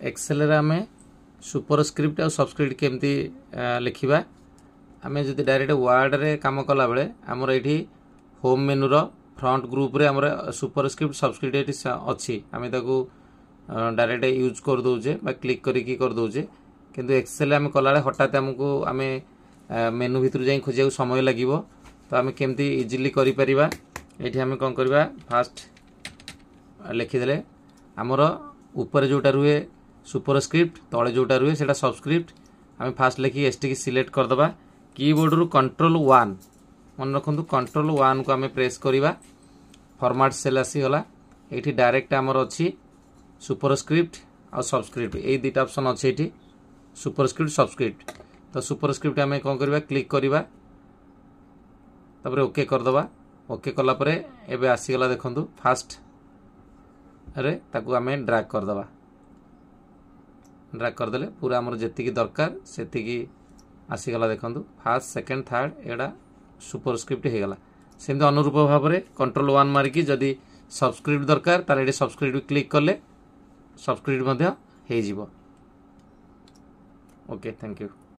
Excel रे आमे superscript और सबस्क्रिप्ट केमती लिखिबा आमे जदि डायरेक्ट वर्ड रे काम कला बेले हमर एठी होम मेनू रो फ्रंट ग्रुप रे हमर सुपरस्क्रिप्ट सबस्क्रिप्ट एठी अछि आमे ताकू डायरेक्ट यूज कर दोजे बा क्लिक करी की कर दोजे किंतु एक्सेल आमे कला हठात हमको आमे मेनू भितर जाई खोजिया समय लागिवो तो आमे केमती इजीली करि परिबा एठी आमे कोन करबा फास्ट लिखि देले हमर ऊपर जोटा रुए सुपरस्क्रिप्ट तळे जोटा रुए सेटा सबस्क्रिप्ट आमे फास्ट लिखि एसटी की सिलेक्ट कर दबा कीबोर्ड रु कंट्रोल 1 मन रखंतु कंट्रोल 1 को आमे प्रेस करिबा फॉर्मेट सेल आसी गला एठी डायरेक्ट हमर अछि सुपरस्क्रिप्ट और सबस्क्रिप्ट ए दुटा ऑप्शन अछि एठी सुपरस्क्रिप्ट सबस्क्रिप्ट तो सुपरस्क्रिप्ट आमे कोन करबा क्लिक करिबा तबरे ओके कर दबा ओके कला परे एबे आसी गला देखंतु फास्ट अरे ताकू आमे ड्रैग कर दबा ड्रैग कर देले पूरा हमर जेति की दरकार सेति की आसी गला देखंतु फर्स्ट सेकंड थर्ड एडा सुपरस्क्रिप्ट हे गला सेमते अनुरूप भाव रे कंट्रोल 1 मार की जदी सबस्क्रिप्ट दरकार ताले एडी सबस्क्रिप्ट क्लिक करले सबस्क्रिप्ट मध्य हे जिवो ओके थैंक यू।